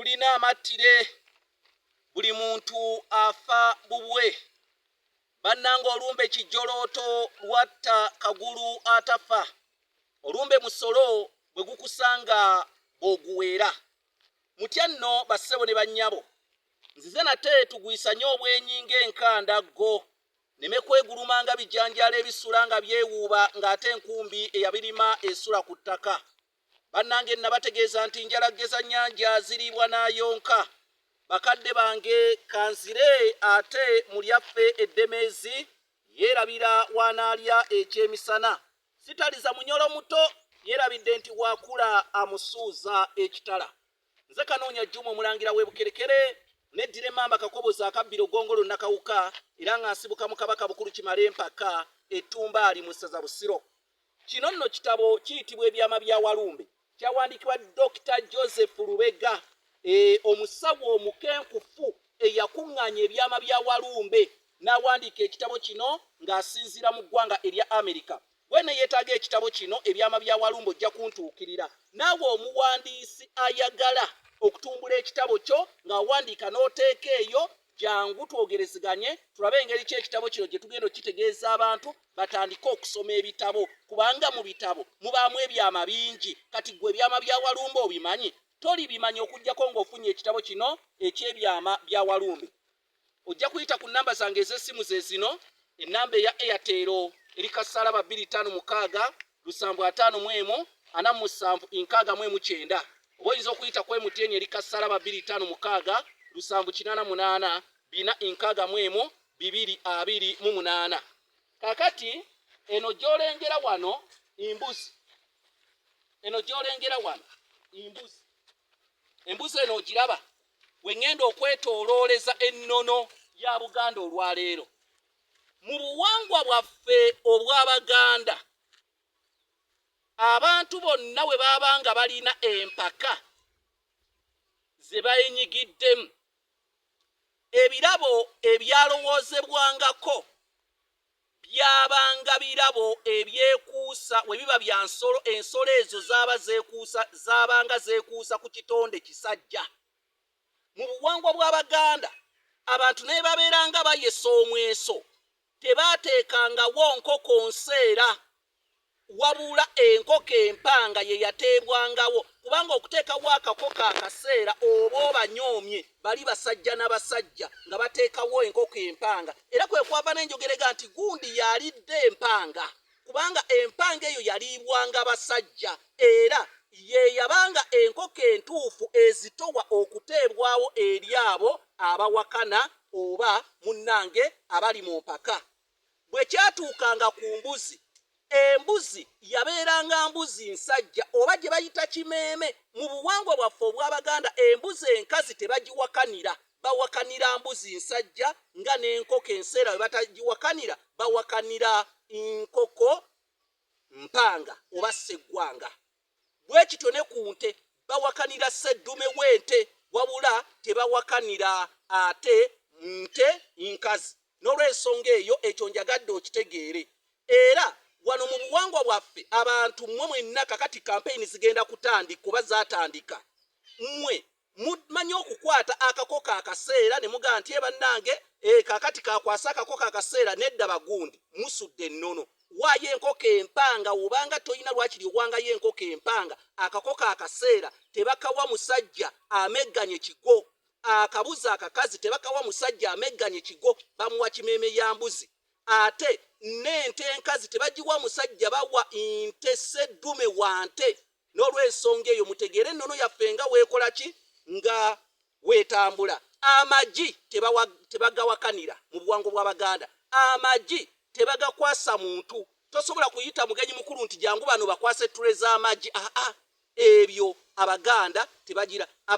lulina amattire buli muntu afa bubwe. Bannanga olumbe kijjolooto lwatta kagulu atafa. Olumbe musolo bwe gukusanga bw'oguweera. Mutya nno bassebo ne bannyabo. Nzize nate tugwisanye obwenyi ng'enkanda ggo. Neme kwegulumanga bijanjala ebisula nga byewuuba ng'ate enkumbi eyabirima esula ku ttaka. Bannange nabategeeza nti njalageza nnyanja ziriibwa n'ayonka. Bakadde bange kanzire ate mulyaffe eddemeezi yeerabira wanaalya ekyemisana. Sitaliza munyolo muto yeerabidde nti bw'akula amusuuza ekitala. Nze Kanoonya Juma omulangira w'Ebukerekere neddira emmamba kakobozi akabbiro gongolo nakawuka era nga nsibuka mu Kabaka Bukulu Kimale empaka Ettumbaali mu ssaza Busiro. Kino nno kitabo kiyitibwa Ebyama bya Walumbe. Kyawandiikibwa Dr. Joseph Lubega, omusawo omukenkufu eyakuŋŋaanya ebyama bya Walumbe n'awandiika ekitabo kino ng'asinziira mu ggwanga erya Amerika. Wene yeetaaga ekitabo kino Ebyama bya Walumbe ojja kuntuukirira. Naawe omuwandiisi ayagala okutumbula ekitabo kyo ng'awandiika n'oteeka eyo, jangu twogerezeganye tulabe engeri ki ekitabo kino gye tugenda okitegeeza abantu batandike okusoma ebitabo, kubanga mu bitabo mubaamu ebyama bingi. Kati ggwe ebyama bya Walumbe obimanyi? Tolibimanya okuggyako ng'ofunye ekitabo kino eky'ebyama bya Walumbe. Ojja kuyita ku nnamba zange ez'essimu ze zino. Ennamba eya Airtel eri kasaalaba 256 751 47 69. Oba oyinza okuyita ku MTN eri kasaalaba 256 788 461 228. Kakati eno gy'olengera wano imbuzi. Embuzi eno ogiraba we ŋŋenda okwetoolooleza ennono ya Buganda olwaleero. Mu buwangwa bwaffe obw'Abaganda, abantu bonna we baba nga balina empaka ze bayinyigiddemu, ebirabo ebyalowoozebwangako byabanga birabo ebyekuusa we biba bya nsolo. Ensolo ezo zaabanga zeekuusa ku kitonde kisajja. Mu buwangwa bw'Abaganda abantu naye babeeranga bayesa omweso, tebaateekangawo nkoko nseera, wabula enkoko empanga ye yateebwangawo, kubanga okuteekawo akakoko akaseera oba obanyoomye bali basajja n'abasajja nga bateekawo enkoko empanga. Era kwe kwava n'enjogerega nti gundi yalidde empanga, kubanga empanga eyo yaliibwanga basajja, era ye yabanga enkoko entuufu ezitowa okuteebwawo eri abo abawakana oba munnange abali mu mpaka. Bwe kyatuukanga ku mbuzi, embuzi yabeeranga mbuzi nsajja oba gye bayita kimeeme. Mu buwangwa bwaffe obw'Abaganda embuzi enkazi tebagiwakanira, bawakanira mbuzi nsajja, nga n'enkoko enseera we batagiwakanira bawakanira nkoko mpanga oba sseggwanga. Bwe kityo ne ku nte bawakanira sseddume w'ente, wabula tebawakanira ate nte nkazi. N'olw'ensonga eyo ekyo njagadde okitegeere. Era wano mu buwangwa bwaffe abantu mmwe mwenna kakati kampeyini zigenda kutandika oba zaatandika, mmwe mumanyi okukwata akakoko akaseera ne mugaa nti bannange kakati kakwasa akakoko akaseera nedda bagundi musudde ennono. Waayo enkoko empanga obanga toyina lwakiri owangayo enkoko empanga, akakoko akaseera tebakawa musajja amegganye kigo. Akabuzi akakazi tebakawa musajja amegganye kigo, bamuwa kimeeme ya mbuzi. Ate n'ente enkazi tebagiwa musajja, bawa nte sseddume wa nte. N'olw'ensonga eyo mutegeere ennono yaffe nga weekola ki, nga weetambula. Amagi tebagawakanira mu buwango bw'Abaganda. Amagi tebagakwasa muntu. Tosobola kuyita mugenyi mukulu nti jangu bano bakwase ettule z'amagi. Ebyo Abaganda tebagira.